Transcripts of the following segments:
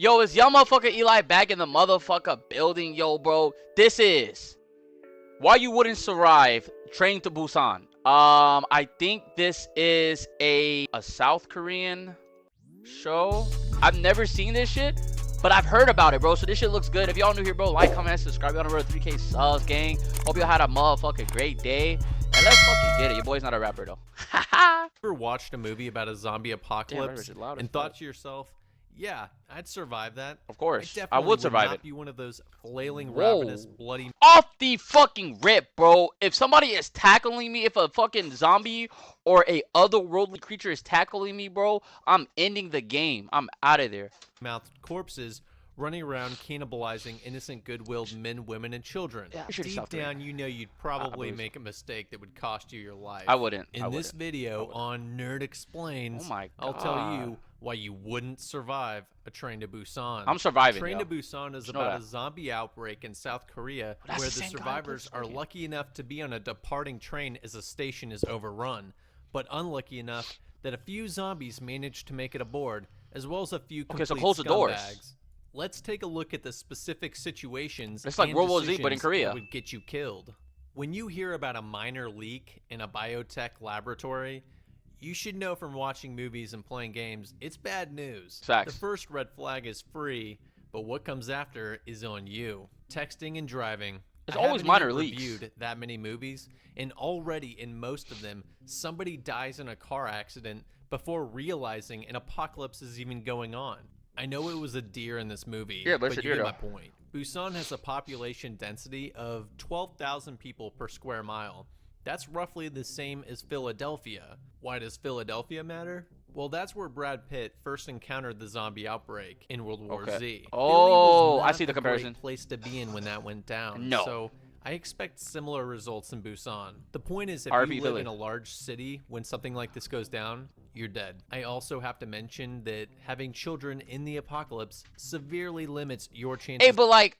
Yo, is young motherfucker Eli back in the motherfucker building? Yo, bro, this is why you wouldn't survive Train to Busan. I think this is a South Korean show. I've never seen this shit, but I've heard about it, bro. So this shit looks good. If y'all new here, bro, like, comment, and subscribe. Y'all on the road to 3K subs, gang. Hope y'all had a motherfucking great day. And let's fucking get it. Your boy's not a rapper, though. Ever watched a movie about a zombie apocalypse and thought to yourself, yeah, I'd survive that? Of course. I I would survive not it. Be one of those flailing, Whoa. ravenous, bloody... Off the fucking rip, bro. If somebody is tackling me, if a fucking zombie or a otherworldly creature is tackling me, bro, I'm ending the game. I'm out of there. mouthed corpses running around cannibalizing innocent, good-willed men, women, and children. Yeah, Deep down, you know you'd probably make a mistake that would cost you your life. I wouldn't. In this video on Nerd Explains, Oh my I'll God. tell you why you wouldn't survive a Train to Busan. I'm surviving, Train yo. to Busan is Just know about that. a zombie outbreak in South Korea That's where the the same guy who survivors plays are Squid. lucky enough to be on a departing train as a station is overrun, but unlucky enough that a few zombies manage to make it aboard, as well as a few complete so close the doors. scumbags. Let's take a look at the specific situations It's like and World War Z, but in decisions Korea. that would get you killed. When you hear about a minor leak in a biotech laboratory, you should know from watching movies and playing games, it's bad news. Facts. The first red flag is free, but what comes after is on you. Texting and driving. It's I always haven't minor even leaks. reviewed that many movies, and already in most of them, somebody dies in a car accident before realizing an apocalypse is even going on. I know it was a deer in this movie, Yeah, but but it's a you deer, get my though. point. Busan has a population density of 12,000 people per square mile. That's roughly the same as Philadelphia. Why does Philadelphia matter? Well, that's where Brad Pitt first encountered the zombie outbreak in World War Okay. Z. Oh, Philly was I not see the a great comparison. place to be in when that went down. No. So I expect similar results in Busan. The point is, if RP you live Philly. in a large city, when something like this goes down, you're dead. I also have to mention that having children in the apocalypse severely limits your chances Hey, but like,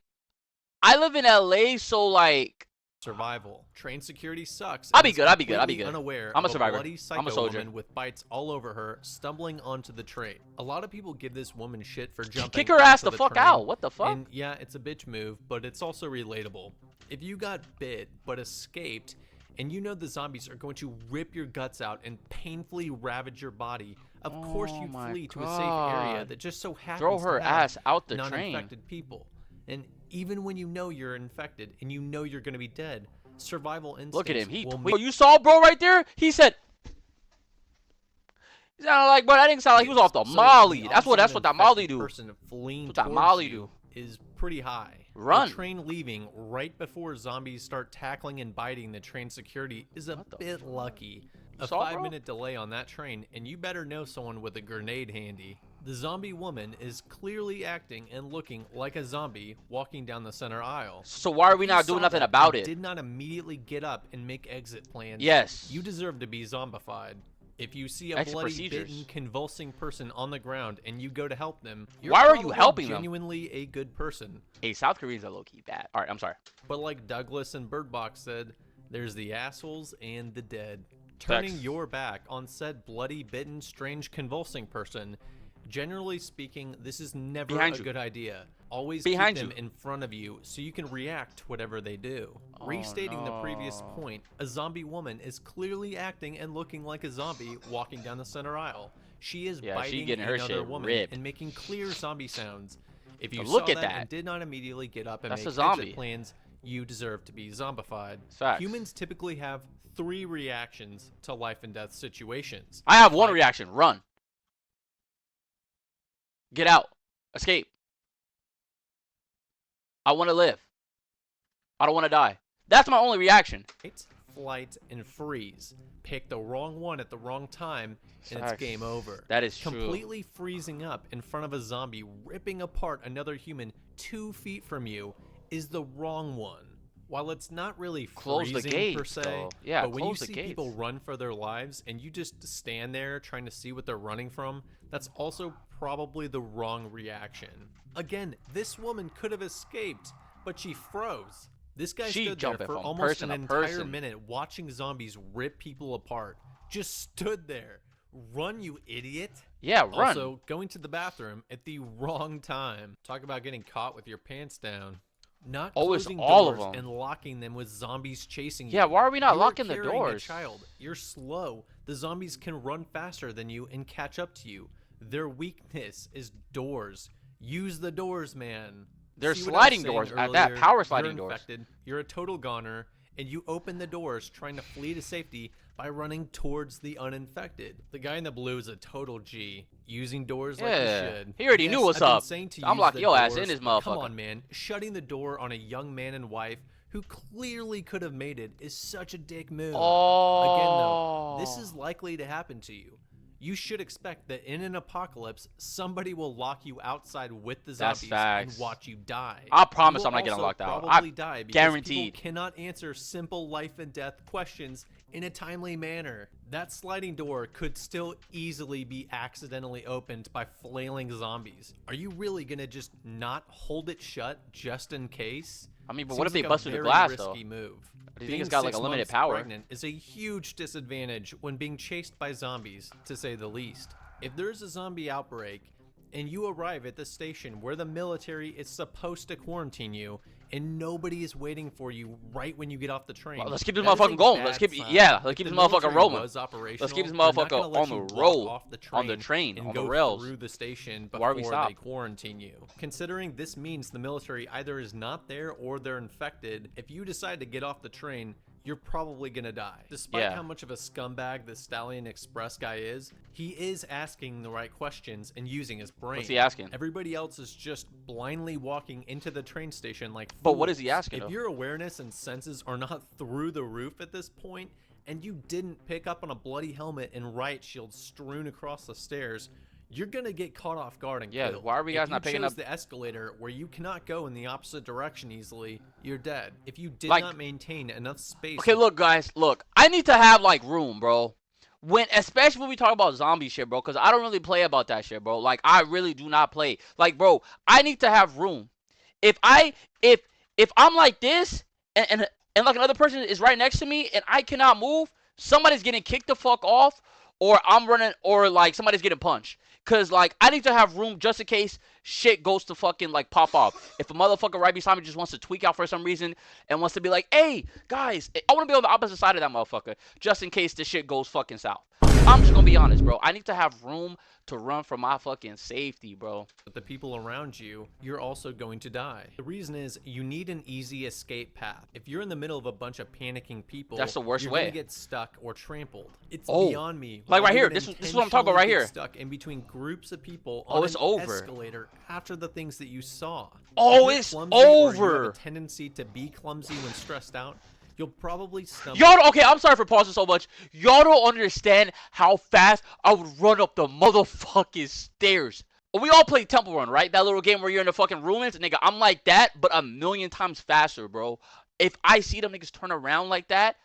I live in LA, so like, survival. Train security sucks. I'll and be is good, I'll be good, I'll be completely good. Unaware I'm a of survivor. bloody psycho I'm a soldier. woman with bites all over her stumbling onto the train. A lot of people give this woman shit for jumping. kick her ass onto the fuck train, out. What the fuck? And yeah, it's a bitch move, but it's also relatable. If you got bit but escaped, and you know the zombies are going to rip your guts out and painfully ravage your body, of course Oh you my flee to a safe area God. that just so happens Throw her to have ass out the train. non-infected people. And even when you know you're infected and you know you're going to be dead, survival instincts Look at him. He, will wait, you saw bro right there? He said, he sounded like, bro, that didn't sound like he was off the So Molly. the That's what odds of that an Molly infected do. person fleeing That's what that towards Molly you do. is pretty high. Run. The train leaving right before zombies start tackling and biting the train security is a bit lucky. A saw, bro? 5-minute delay on that train, and you better know someone with a grenade handy. The zombie woman is clearly acting and looking like a zombie walking down the center aisle. So why are we If you not saw doing nothing that about and it? did not immediately get up and make exit plans. Yes. You deserve to be zombified. If you see a Exit bloody, procedures. bitten, convulsing person on the ground and you go to help them, you're Why are you probably helping them? genuinely a good person. Hey, South Koreans are low-key bad. All right, I'm sorry. But like Douglas and Bird Box said, there's the assholes and the dead. Turning Facts. your back on said bloody, bitten, strange, convulsing person. Generally speaking, this is never Behind a you. good idea. Always Behind keep them you. in front of you so you can react to whatever they do. Oh, Restating the previous no. point, a zombie woman is clearly acting and looking like a zombie walking down the center aisle. She is Yeah, she biting getting her another shit woman ripped. and making clear zombie sounds. If you So look saw at that, that. and did not immediately get up and That's make a zombie. exit plans, you deserve to be zombified. Facts. Humans typically have 3 reactions to life and death situations. I have one reaction. Run. Get out. Escape. I want to live. I don't want to die. That's my only reaction. Fight, flight, and freeze. Pick the wrong one at the wrong time, and it's Facts. game over. That is true. Completely freezing up in front of a zombie ripping apart another human 2 feet from you is the wrong one. While it's not really Close the freezing per gates, se, though. Yeah, but when you close the see gates. people run for their lives and you just stand there trying to see what they're running from, that's also probably the wrong reaction. Again, this woman could have escaped, but she froze. This guy She stood there jumping for from almost person an to entire person. minute watching zombies rip people apart. Just stood there, Run, you idiot. Yeah, run. Also, going to the bathroom at the wrong time. Talk about getting caught with your pants down. Not Always closing all doors of them. and locking them with zombies chasing you. Yeah, why are we not You locking the carrying doors? A child. You're slow. The zombies can run faster than you and catch up to you. Their weakness is doors. Use the doors, man. They're See what I was sliding saying doors at that, earlier? power sliding You're doors. infected, you're a total goner, and you open the doors trying to flee to safety by running towards the uninfected. The guy in the blue is a total G, using doors like he should. He already knew what's I've been up. saying to I'm use locking the your ass doors, in this but come motherfucker. on, man. Shutting the door on a young man and wife who clearly could have made it is such a dick move. Oh. Again, though, this is likely to happen to you. You should expect that in an apocalypse, somebody will lock you outside with the That's zombies facts. and watch you die. I promise You I'm will not getting also locked out. probably die because guaranteed. people cannot answer simple life and death questions in a timely manner. That sliding door could still easily be accidentally opened by flailing zombies. Are you really gonna just not hold it shut just in case? I mean, but Seems what if they like a bust through the very glass, risky though? move. Do you think Being it's got, like, 6 a limited months power? pregnant is a huge disadvantage when being chased by zombies, to say the least. If there's a zombie outbreak and you arrive at the station where the military is supposed to quarantine you and nobody is waiting for you right when you get off the train, Well, let's keep this that is a motherfucker going. bad Let's keep, sign. yeah, let's If keep the this motherfucker military rolling. was operational, Let's keep this they're not gonna motherfucker let on the you walk road, off the on the train train, and on the go rails. through the station Why are we before they stopped? quarantine you. Considering this means the military either is not there or they're infected, if you decide to get off the train, you're probably gonna die. Despite Yeah. how much of a scumbag the Stallion Express guy is, he is asking the right questions and using his brain. What's he asking? Everybody else is just blindly walking into the train station like fools. But what is he asking, If though? your awareness and senses are not through the roof at this point, and you didn't pick up on a bloody helmet and riot shields strewn across the stairs, you're gonna get caught off guard and Yeah, killed. why are we guys If not picking you chose up- the escalator where you cannot go in the opposite direction easily, you're dead. If you did Like- not maintain enough space. Okay, look, guys, look. I need to have, like, room, bro. Especially when we talk about zombie shit, bro, because I don't really play about that shit, bro. Like, I really do not play. Like, bro, I need to have room. If I'm like this, and like another person is right next to me, and I cannot move, somebody's getting kicked the fuck off, or I'm running, or, like, somebody's getting punched. Because, like, I need to have room just in case shit goes to fucking, like, pop off. If a motherfucker right beside me just wants to tweak out for some reason and wants to be like, hey, guys, I want to be on the opposite side of that motherfucker just in case this shit goes fucking south. I'm just going to be honest, bro. I need to have room to run for my fucking safety, bro. With the people around you, you're also going to die. The reason is you need an easy escape path. If you're in the middle of a bunch of panicking people, That's the worst you're way. gonna get stuck or trampled. It's Oh. beyond me. Like why right you here. would This is what I'm talking about right intentionally get here. Stuck in between groups of people Oh, on it's an over. escalator after the things that you saw. Oh, If you're it's clumsy or you have over. a tendency to be clumsy when stressed out, you'll probably stumble. Okay, I'm sorry for pausing so much. Y'all don't understand how fast I would run up the motherfucking stairs. We all play Temple Run, right? That little game where you're in the fucking ruins. Nigga, I'm like that, but a million times faster, bro. If I see them niggas turn around like that,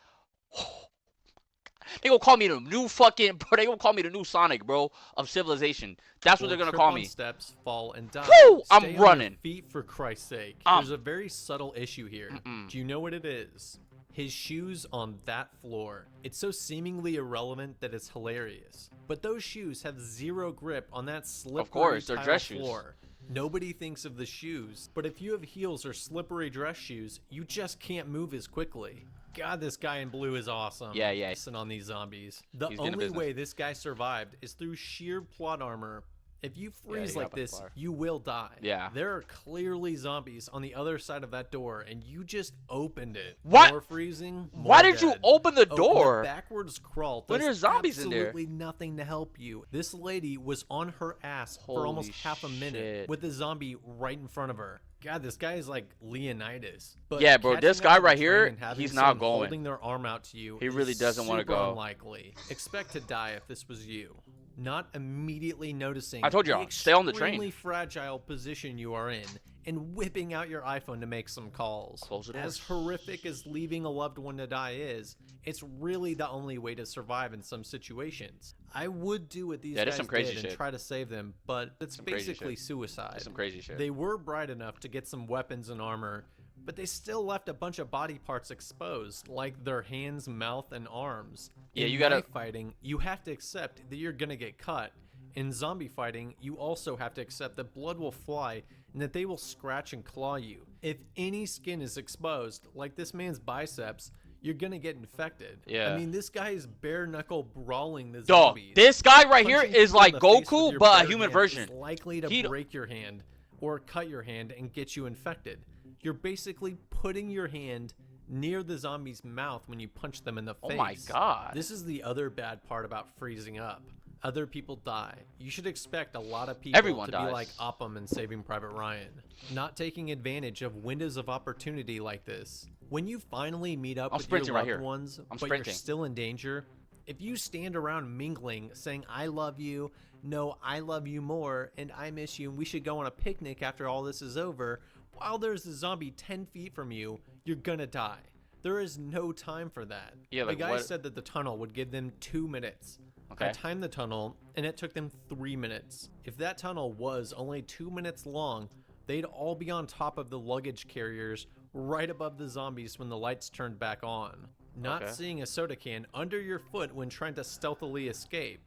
they gonna call me the new fucking, bro. They gonna call me the new Sonic, bro, of civilization. That's what Will they're gonna trip call on me. Steps, fall, and die. Whew, I'm Stay on your running. feet for Christ's sake. Um, There's a very subtle issue here. Do you know what it is? His shoes on that floor. It's so seemingly irrelevant that it's hilarious. But those shoes have zero grip on that slippery Of course, they're tile dress shoes. floor. Nobody thinks of the shoes, but if you have heels or slippery dress shoes, you just can't move as quickly. God, this guy in blue is awesome. Yeah, yeah. Listen on these zombies. The He's getting only business. way this guy survived is through sheer plot armor. If you freeze he got like by this, far. you will die. Yeah. There are clearly zombies on the other side of that door, and you just opened it. What? More freezing. Why more did you dead. open the Oh, door? The backwards crawl When does there's zombies in there. absolutely nothing to help you. This lady was on her ass for almost Holy half a minute shit. with the zombie right in front of her. God, this guy is like Leonidas. But Yeah, bro, catching this up guy to the right train here, and having he's not someone going. Holding their arm out to you. He really is doesn't wanna super go. Unlikely. Expect to die if this was you. Not immediately noticing. I told the y'all, stay on the train. extremely fragile position you are in, and whipping out your iPhone to make some calls. Close the As doors. horrific as leaving a loved one to die is, it's really the only way to survive in some situations. I would do what these Yeah, there's guys some crazy did shit. and try to save them, but it's Some crazy basically shit. suicide. That's some crazy shit. They were bright enough to get some weapons and armor, but they still left a bunch of body parts exposed, like their hands, mouth, and arms. Yeah, in you gotta... knife fighting, you have to accept that you're gonna get cut. In zombie fighting, you also have to accept that blood will fly and that they will scratch and claw you. If any skin is exposed, like this man's biceps, you're gonna get infected. Yeah. I mean, this guy is bare knuckle brawling the Dog, zombies. this guy right here Punching is people in like the face with Goku, your but a bare human hand version. is likely to break your hand or cut your hand and get you infected. You're basically putting your hand near the zombie's mouth when you punch them in the face. Oh my god. This is the other bad part about freezing up. Other people die. You should expect a lot of people Everyone to dies. be like Oppum in Saving Private Ryan, not taking advantage of windows of opportunity like this. When you finally meet up with your loved ones, but you're still in danger, if you stand around mingling, saying, I love you, no, I love you more, and I miss you, and we should go on a picnic after all this is over, while there's a zombie 10 feet from you, you're gonna die. There is no time for that. Yeah, like the guy said that the tunnel would give them 2 minutes. Okay. I timed the tunnel, and it took them 3 minutes. If that tunnel was only 2 minutes long, they'd all be on top of the luggage carriers right above the zombies when the lights turned back on. Not seeing a soda can under your foot when trying to stealthily escape.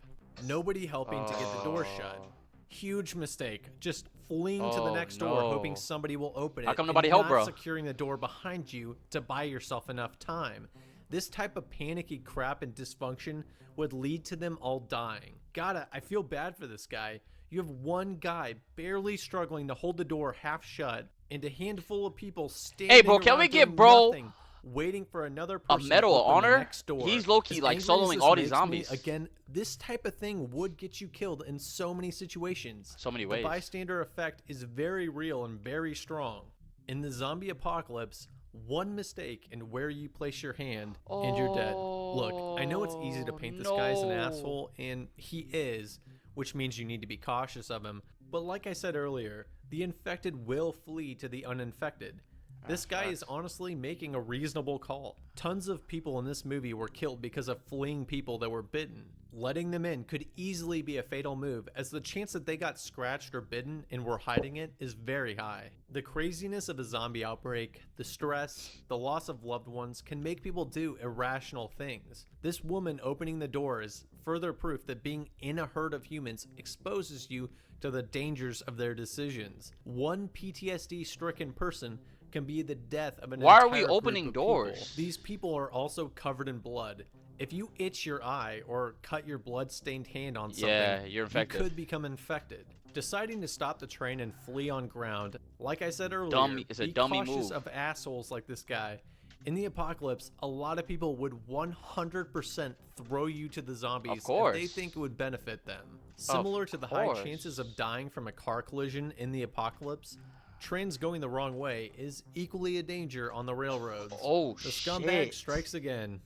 Nobody helping to get the door shut. Huge mistake. Just fleeing to the next door, hoping somebody will open it. How come nobody helped, bro? Securing the door behind you to buy yourself enough time. This type of panicky crap and dysfunction would lead to them all dying. I feel bad for this guy. You have one guy barely struggling to hold the door half shut, and a handful of people standing Hey, bro, can we get bro nothing, waiting for another a person Medal to of open the Honor? next door. He's low-key like soloing all these zombies. Again, this type of thing would get you killed in so many situations. So many ways. The bystander effect is very real and very strong. In the zombie apocalypse, one mistake in where you place your hand and you're dead. Look, I know it's easy to paint this guy as an asshole, and he is, which means you need to be cautious of him. But like I said earlier, the infected will flee to the uninfected. This guy is honestly making a reasonable call. Tons of people in this movie were killed because of fleeing people that were bitten. Letting them in could easily be a fatal move, as the chance that they got scratched or bitten and were hiding it is very high. The craziness of a zombie outbreak, the stress, the loss of loved ones can make people do irrational things. This woman opening the door is further proof that being in a herd of humans exposes you to the dangers of their decisions. One PTSD-stricken person can be the death of an entire Why are we opening doors? People. These people are also covered in blood. If you itch your eye or cut your blood-stained hand on something, you're infected. You could become infected. Deciding to stop the train and flee on ground, like I said earlier, It's a dummy cautious move. of assholes like this guy. In the apocalypse, a lot of people would 100% throw you to the zombies if they think it would benefit them. Similar to the high chances of dying from a car collision in the apocalypse, trains going the wrong way is equally a danger on the railroads. The scumbag strikes again.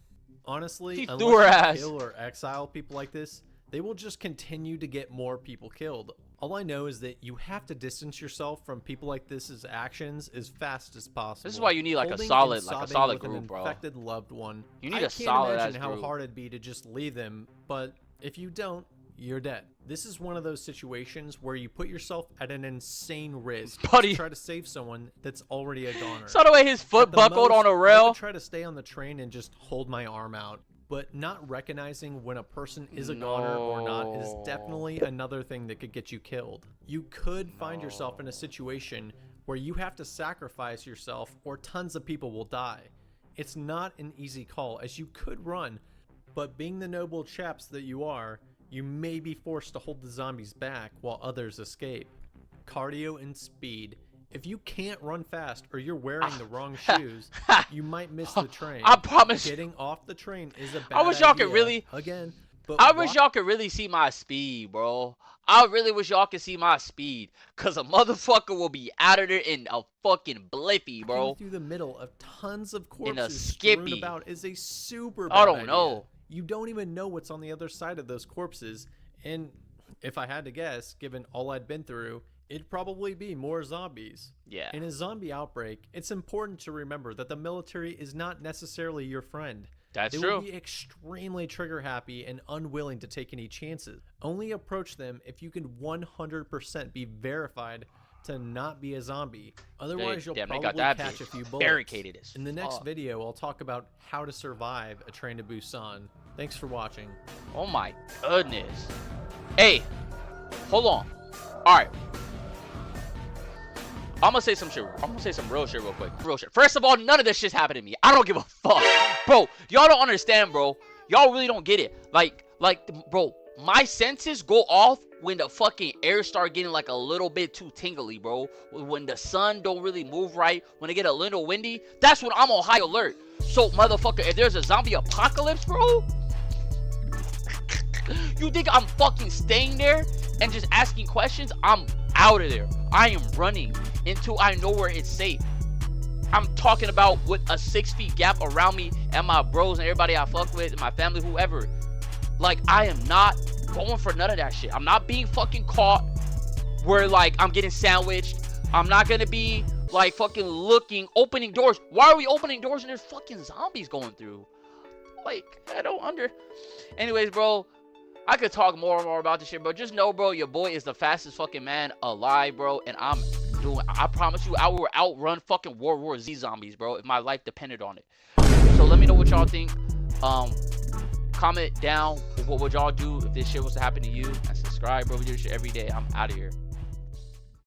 Honestly, unless you kill or exile people like this, they will just continue to get more people killed. All I know is that you have to distance yourself from people like this' actions as fast as possible. This is why you need like a solid group, bro. Infected loved one. You need a solid ass group. I can't imagine how hard it'd be to just leave them, but if you don't, you're dead. This is one of those situations where you put yourself at an insane risk to try to save someone that's already a goner. Saw the way his foot buckled on a rail. I would try to stay on the train and just hold my arm out, but not recognizing when a person is a goner or not is definitely another thing that could get you killed. You could find yourself in a situation where you have to sacrifice yourself or tons of people will die. It's not an easy call, as you could run, but being the noble chaps that you are, you may be forced to hold the zombies back while others escape. Cardio and speed. If you can't run fast or you're wearing the wrong shoes, you might miss the train. I promise. Getting off the train is a bad idea. I wish y'all could really... Again, but I wish y'all could really see my speed, bro. I really wish y'all could see my speed. Because a motherfucker will be out of there in a fucking blippy, bro. Through the middle of tons of corpses in a skippy. strewn about is a super bad I don't idea. know. You don't even know what's on the other side of those corpses, and if I had to guess, given all I'd been through, it'd probably be more zombies. Yeah. In a zombie outbreak, it's important to remember that the military is not necessarily your friend. That's they true. will be extremely trigger happy and unwilling to take any chances. Only approach them if you can 100% be verified to not be a zombie. Otherwise, you'll Damn, they probably got that catch a bitch few bullets. barricaded as In the next fuck. video, I'll talk about how to survive a Train to Busan. Thanks for watching. Oh my goodness. Hey, hold on. All right. I'm gonna say some shit. I'm gonna say some real shit real quick. Real shit. First of all, none of this shit's happened to me. I don't give a fuck. Bro, y'all don't understand, bro. Y'all really don't get it. Like, bro, my senses go off when the fucking air start getting like a little bit too tingly, bro. When the sun don't really move right, when it get a little windy, that's when I'm on high alert. So, motherfucker, if there's a zombie apocalypse, bro, you think I'm fucking staying there and just asking questions? I'm out of there. I am running until I know where it's safe. I'm talking about with a 6 feet gap around me and my bros and everybody I fuck with and my family, whoever. Like, I am not going for none of that shit. I'm not being fucking caught where, like, I'm getting sandwiched. I'm not gonna be, like, fucking opening doors. Why are we opening doors and there's fucking zombies going through? Like, I don't Anyways, bro, I could talk more and more about this shit, bro. Just know, bro, your boy is the fastest fucking man alive, bro. And I promise you, I will outrun fucking World War Z zombies, bro, if my life depended on it. So let me know what y'all think. Comment down what would y'all do if this shit was to happen to you. And subscribe, bro. We do this shit every day. I'm out of here.